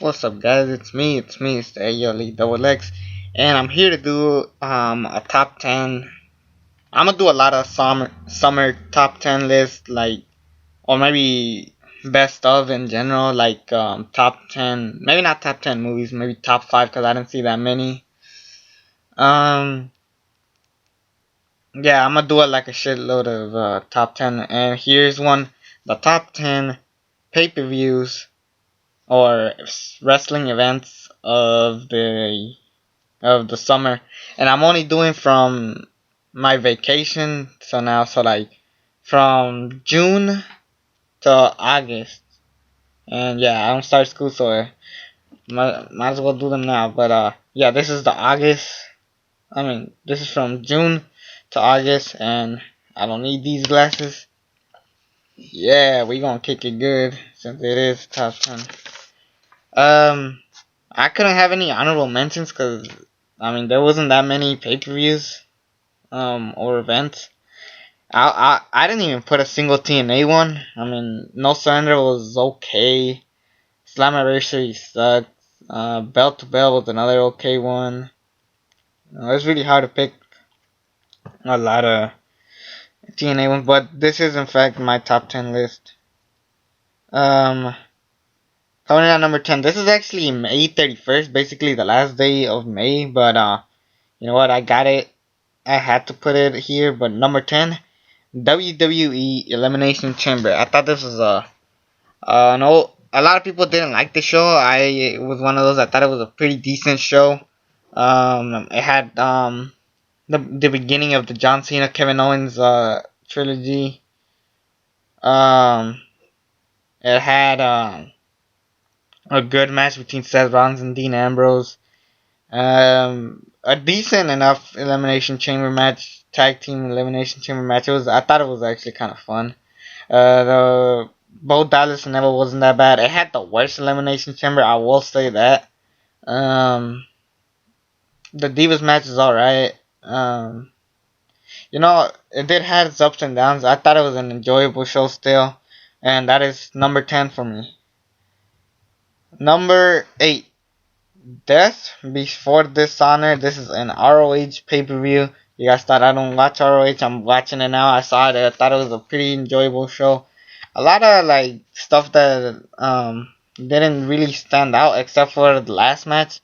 What's up, guys? It's the ALE Double X, and I'm here to do a top 10. I'm gonna do a lot of summer top 10 lists, like, or maybe best of in general, like top 10, maybe not top 10 movies, maybe top 5, because I didn't see that many. Um, yeah, I'm gonna do it like a shitload of top 10, and here's one: the top 10 pay-per-views or wrestling events of the summer, and I'm only doing from my vacation. So like from June to August, and yeah, I don't start school, so might as well do them now. But yeah, this is the August. I mean, this is from June to August, and I don't need these glasses. Yeah, we gonna kick it good since it is top 10. Um, I couldn't have any honorable mentions because I mean there wasn't that many pay-per-views or events. I didn't even put a single TNA one. I mean, No Surrender was okay. Slammiversary sucked. Bell to Bell was another okay one. It's really hard to pick a lot of TNA ones, but this is in fact my top 10 list. Um, Coming in at number 10. This is actually May 31st, basically the last day of May, but you know what? I got it. I had to put it here, but number 10, WWE Elimination Chamber. I thought this was no, a lot of people didn't like the show. I was one of those. I thought it was a pretty decent show. It had the beginning of the John Cena Kevin Owens trilogy. Um, it had a good match between Seth Rollins and Dean Ambrose. A decent enough elimination chamber match, tag team elimination chamber match. I thought it was actually kind of fun. The Bo Dallas and Neville wasn't that bad. It had the worst elimination chamber, I will say that. Um, the Divas match is alright. It did have its ups and downs. I thought it was an enjoyable show still, and that is number 10 for me. Number 8, Death Before Dishonor. This is an ROH pay-per-view. You guys thought I don't watch ROH? I'm watching it now. I saw it. I thought it was a pretty enjoyable show. A lot of like stuff that didn't really stand out except for the last match,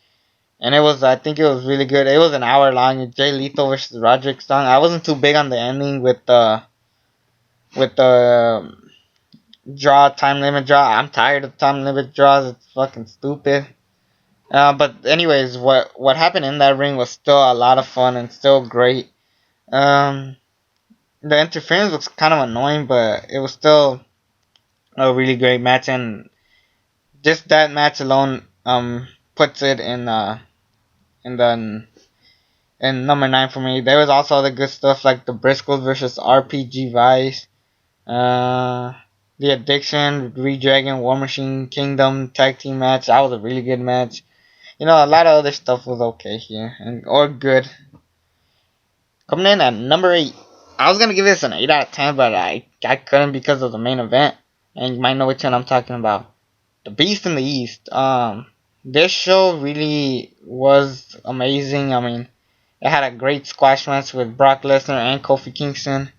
and I think it was really good. It was an hour long. Jay Lethal versus Roderick Strong. I wasn't too big on the ending with the time limit draw. I'm tired of time limit draws. It's fucking stupid. But anyways, what happened in that ring was still a lot of fun and still great. Um, the interference was kind of annoying, but it was still a really great match, and just that match alone puts it in the in number 9 for me. There was also other good stuff like the Briscoes versus RPG Vice, uh, the Addiction, Redragon, War Machine Kingdom tag team match. That was a really good match. A lot of other stuff was okay here and or good. Coming in at number 8, I was gonna give this an 8 out of 10, but I couldn't because of the main event, and you might know which one I'm talking about. The Beast in the East. This show really was amazing. I mean, it had a great squash match with Brock Lesnar and Kofi Kingston.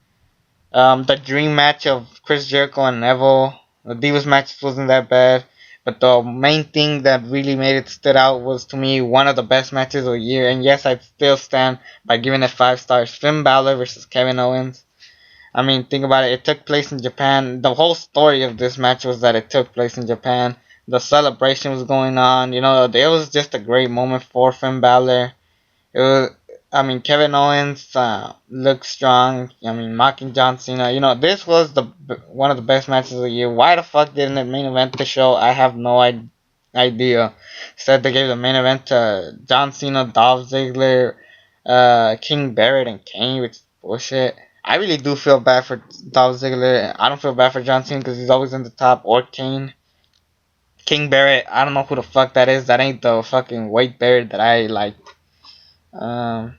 The dream match of Chris Jericho and Neville. The Divas match wasn't that bad. But the main thing that really made it stood out was, to me, one of the best matches of the year. And yes, I'd still stand by giving it 5 stars. Finn Balor versus Kevin Owens. I mean, think about it. It took place in Japan. The whole story of this match was that it took place in Japan. The celebration was going on. It was just a great moment for Finn Balor. It was, I mean, Kevin Owens looked strong. I mean, mocking John Cena. This was one of the best matches of the year. Why the fuck didn't it main event the show? I have no idea. Instead, they gave the main event to John Cena, Dolph Ziggler, King Barrett, and Kane, which is bullshit. I really do feel bad for Dolph Ziggler. I don't feel bad for John Cena because he's always in the top, or Kane. King Barrett, I don't know who the fuck that is. That ain't the fucking Wade Barrett that I liked. Um,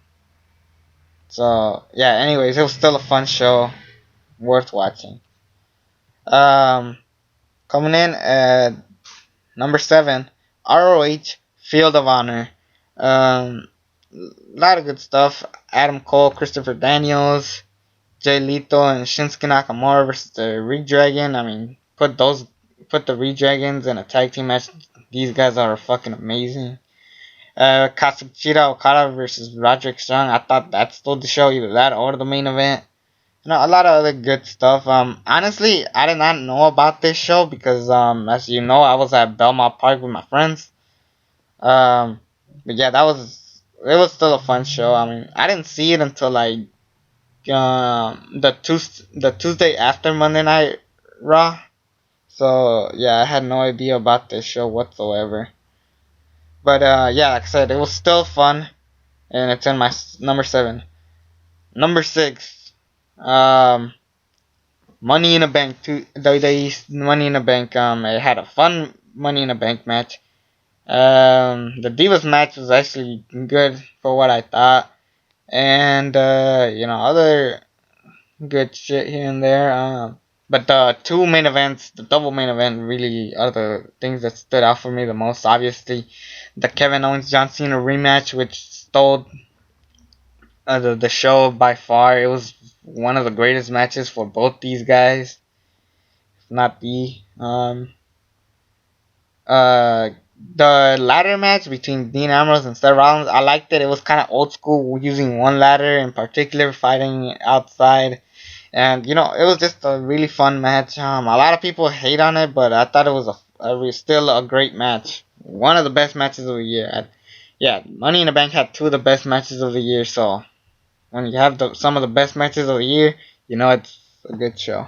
So yeah, anyways, it was still a fun show, worth watching. Um, Coming in at number 7, ROH Field of Honor. A lot of good stuff. Adam Cole, Christopher Daniels, Jay Lethal, and Shinsuke Nakamura versus the Redragon. I mean, put the Redragons in a tag team match. These guys are fucking amazing. Kazuchika Okada versus Roderick Strong. I thought that stole the show, either that or the main event. A lot of other good stuff. Honestly, I did not know about this show because, as you know, I was at Belmont Park with my friends. But yeah, it was still a fun show. I mean, I didn't see it until like the Tuesday after Monday Night Raw. So yeah, I had no idea about this show whatsoever. But yeah, like I said, it was still fun, and it's in my number 7. Number 6, Money in a Bank. WWE's Money in a Bank. It had a fun Money in a Bank match. The Divas match was actually good for what I thought, and other good shit here and there. But the two main events, the double main event, really are the things that stood out for me the most. Obviously, the Kevin Owens John Cena rematch, which stole the show by far. It was one of the greatest matches for both these guys, if not the. The ladder match between Dean Ambrose and Seth Rollins, I liked it. It was kind of old school, using one ladder in particular, fighting outside. And, it was just a really fun match. A lot of people hate on it, but I thought it was still a great match. One of the best matches of the year. Yeah, Money in the Bank had two of the best matches of the year, so when you have some of the best matches of the year, it's a good show.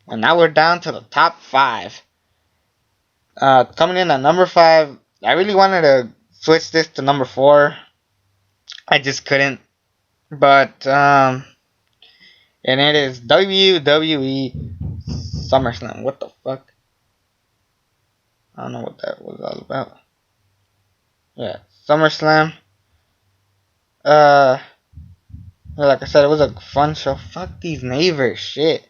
And now we're down to the top 5. Coming in at number 5, I really wanted to switch this to number 4. I just couldn't. But, and it is WWE SummerSlam. What the fuck? I don't know what that was all about. Yeah, SummerSlam. Like I said, it was a fun show. Fuck these neighbors, shit.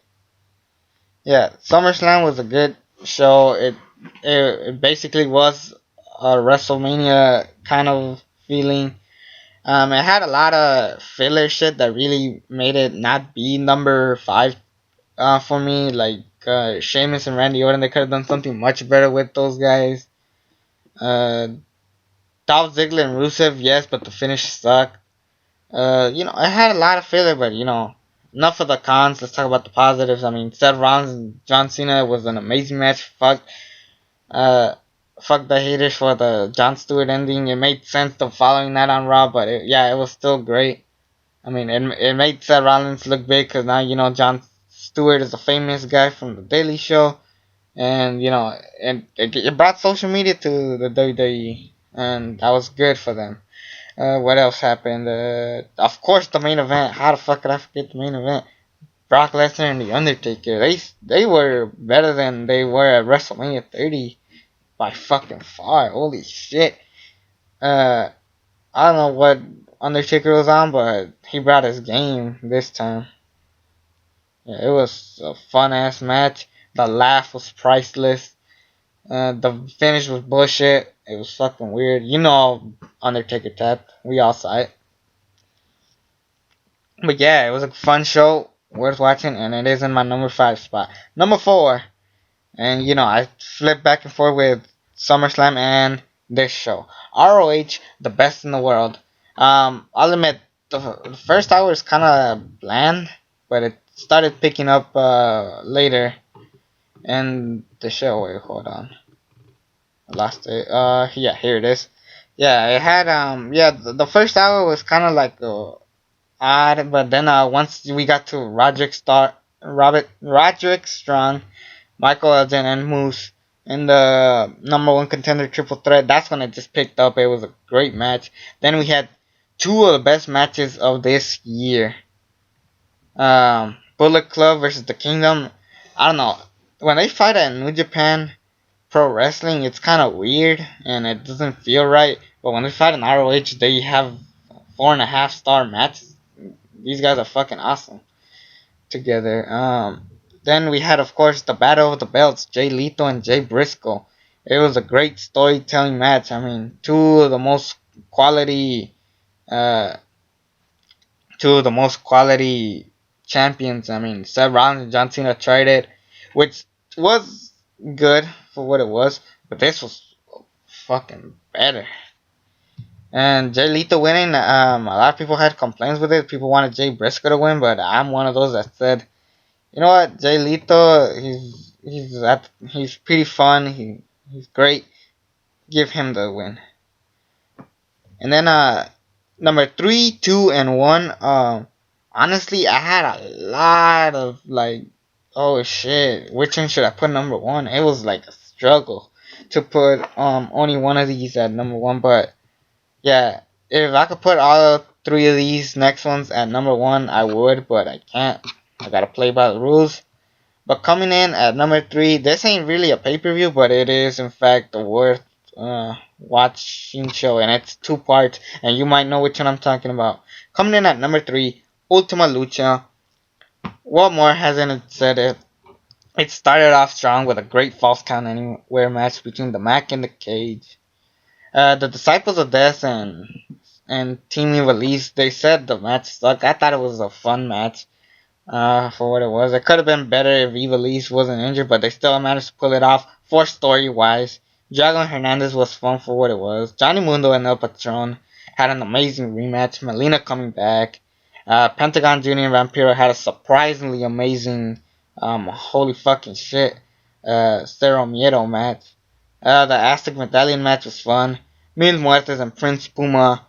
Yeah, SummerSlam was a good show. It basically was a WrestleMania kind of feeling. It had a lot of filler shit that really made it not be number 5 for me. Like Sheamus and Randy Orton, they could have done something much better with those guys. Dolph Ziggler and Rusev, yes, but the finish sucked. I had a lot of filler, but enough of the cons. Let's talk about the positives. I mean, Seth Rollins and John Cena was an amazing match. Fuck the haters for the Jon Stewart ending. It made sense of following that on Raw, but it was still great. I mean, it made Seth Rollins look big because now Jon Stewart is a famous guy from the Daily Show, and and it brought social media to the WWE, and that was good for them. What else happened? Of course, the main event. How the fuck could I forget the main event? Brock Lesnar and The Undertaker. They were better than they were at WrestleMania 30 by fucking far. Holy shit. I don't know what Undertaker was on, but he brought his game this time. Yeah, it was a fun ass match. The laugh was priceless. The finish was bullshit. It was fucking weird. Undertaker tapped. We all saw it. But yeah, it was a fun show, worth watching, and it is in my number 5 spot. Number 4, and I flip back and forth with SummerSlam and this show. ROH, the best in the world. I'll admit, the first hour is kind of bland, but it started picking up later. And the show, wait, hold on. I lost it. Yeah, here it is. Yeah, it had, the first hour was kind of like odd, but then once we got to Roderick Strong, Michael Elgin, and Moose in the number 1 contender triple threat, that's when it just picked up. It was a great match. Then we had 2 of the best matches of this year. Bullet Club versus The Kingdom. I don't know. When they fight at New Japan Pro Wrestling, it's kind of weird and it doesn't feel right. But when they fight in ROH, they have 4.5-star matches. These guys are fucking awesome together. Then we had, of course, the Battle of the Belts, Jay Lethal and Jay Briscoe. It was a great storytelling match. I mean, quality, uh, two of the most quality champions. I mean, Seth Rollins and John Cena tried it, which was good for what it was, but this was fucking better. And Jay Lethal winning, a lot of people had complaints with it. People wanted Jay Briscoe to win, but I'm one of those that said, you know what, Jay Lethal, he's pretty fun. He's great. Give him the win. And then number 3, 2, and 1. Honestly, I had a lot of like, oh shit, which one should I put number 1? It was like a struggle to put only one of these at number 1, but yeah, if I could put all 3 of these next ones at number 1, I would, but I can't. I gotta play by the rules. But coming in at number 3, this ain't really a pay-per-view, but it is in fact a worth watching show, and it's 2 parts, and you might know which one I'm talking about. Coming in at number 3, Ultima Lucha. What more hasn't it said? It started off strong with a great false count anywhere match between the Mac and the Cage. The Disciples of Death and Team Evilise, they said the match sucked. I thought it was a fun match. For what it was. It could have been better if Evilise wasn't injured, but they still managed to pull it off for story-wise. Drago and Hernandez was fun for what it was. Johnny Mundo and El Patron had an amazing rematch. Melina coming back. Pentagon Jr. and Vampiro had a surprisingly amazing, holy fucking shit, Cero Miedo match. The Aztec Medallion match was fun. Mil Muertes and Prince Puma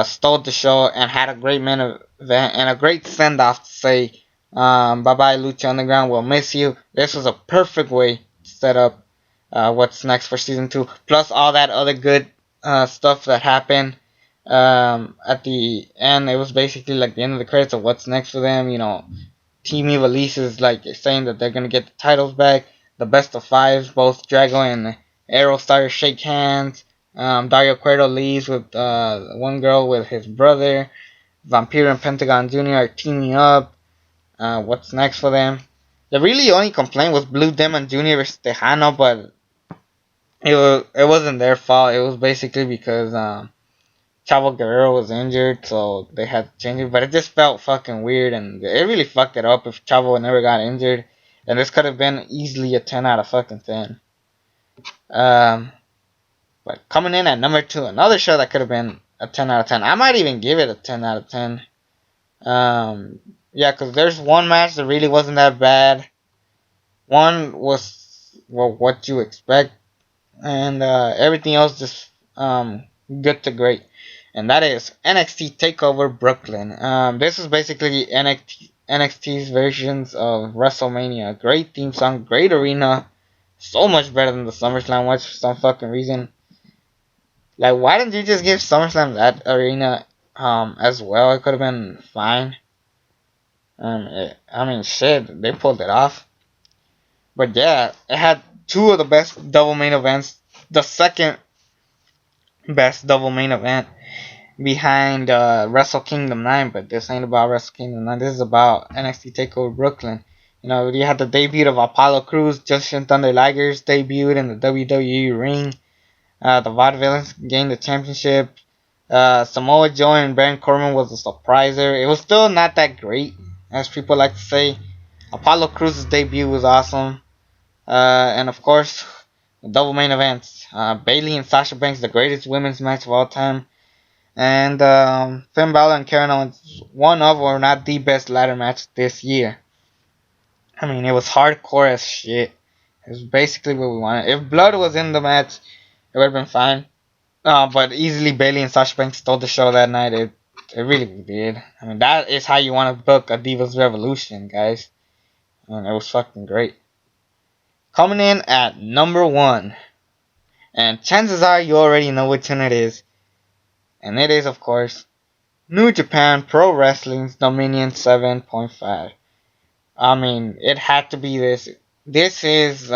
stole the show and had a great main event and a great send-off to say, bye-bye Lucha Underground, we'll miss you. This was a perfect way to set up what's next for Season 2. Plus all that other good stuff that happened at the end. It was basically like the end of the credits of what's next for them. You know, Team Evilise is like saying that they're going to get the titles back. The best of 5s, both Drago and Aerostar shake hands. Dario Cueto leaves with one girl with his brother. Vampiro and Pentagon Jr. are teaming up. What's next for them? The really only complaint was Blue Demon Jr. versus Tejano, but it wasn't their fault. It was basically because Chavo Guerrero was injured, so they had to change it. But it just felt fucking weird, and it really fucked it up if Chavo never got injured. And this could have been easily a 10 out of fucking 10. But coming in at number 2, another show that could have been a 10 out of 10. I might even give it a 10 out of 10. Yeah, because there's one match that really wasn't that bad. One was, well, what you expect. And everything else just good to great. And that is NXT TakeOver Brooklyn. This is basically NXT's versions of WrestleMania. Great theme song, great arena. So much better than the SummerSlam watch for some fucking reason. Like, why didn't you just give SummerSlam that arena as well? It could have been fine. I mean, shit, they pulled it off. But yeah, it had 2 of the best double main events. The second best double main event behind Wrestle Kingdom 9. But this ain't about Wrestle Kingdom 9. This is about NXT TakeOver Brooklyn. You know, you had the debut of Apollo Crews. Jushin Thunder Liger's debuted in the WWE ring. The Vaudevillains gained the championship. Samoa Joe and Baron Corbin was a surpriser. It was still not that great, as people like to say. Apollo Crews' debut was awesome. And of course, the double main events. Bayley and Sasha Banks, the greatest women's match of all time. And Finn Balor and Karen Owens, one of, or not the best ladder match this year. I mean, it was hardcore as shit. It was basically what we wanted. If blood was in the match, it would have been fine. But easily Bayley and Sasha Banks stole the show that night. It really did. I mean, that is how you want to book a Divas Revolution, guys. And it was fucking great. Coming in at number 1. And chances are you already know which one it is. And it is, of course, New Japan Pro Wrestling's Dominion 7.5. I mean, it had to be this. This is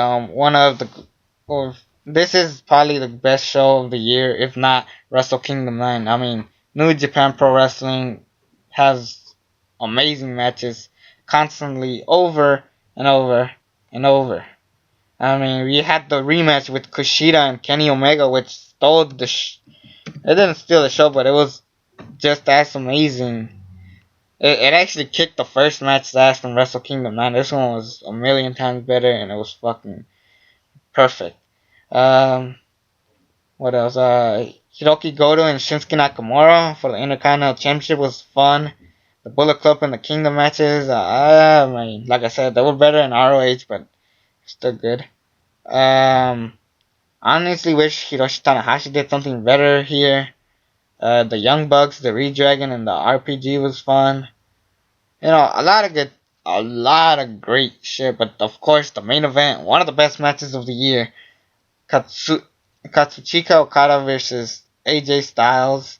this is probably the best show of the year, if not Wrestle Kingdom 9. I mean, New Japan Pro Wrestling has amazing matches constantly over and over and over. I mean, we had the rematch with Kushida and Kenny Omega, which stole the. It didn't steal the show, but it was just as amazing. It actually kicked the first match's ass from Wrestle Kingdom 9. This one was a million times better, and it was fucking perfect. Um, what else? Hiroki Goto and Shinsuke Nakamura for the Intercontinental Championship was fun. The Bullet Club and the Kingdom matches, I mean, like I said, they were better in ROH, but still good. Honestly wish Hiroshi Tanahashi did something better here. The Young Bucks, the Redragon, and the RPG was fun. You know, a lot of great shit. But of course, the main event, one of the best matches of the year, Katsuchika Okada versus AJ Styles.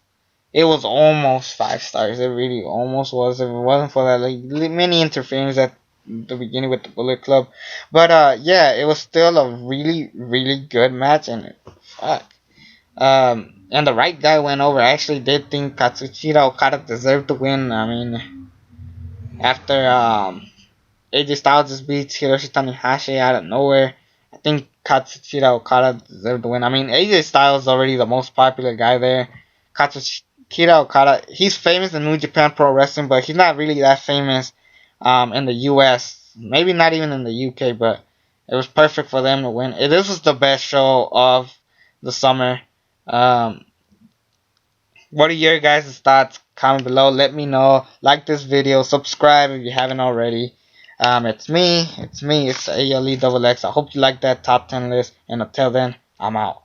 It was almost 5 stars. It really almost was. If it wasn't for that like mini interference at the beginning with the Bullet Club, but yeah, it was still a really good match. And fuck, and the right guy went over. I actually did think Katsuchika Okada deserved to win. I mean, after AJ Styles just beats Hiroshi Tanahashi out of nowhere, I think Katsuchika Okada deserved to win. I mean, AJ Styles is already the most popular guy there. Katsuchika Okada, he's famous in New Japan Pro Wrestling, but he's not really that famous in the US. Maybe not even in the UK, but it was perfect for them to win. This was the best show of the summer. What are your guys' thoughts? Comment below. Let me know. Like this video. Subscribe if you haven't already. It's me. It's ALE XX. I hope you like that top 10 list. And until then, I'm out.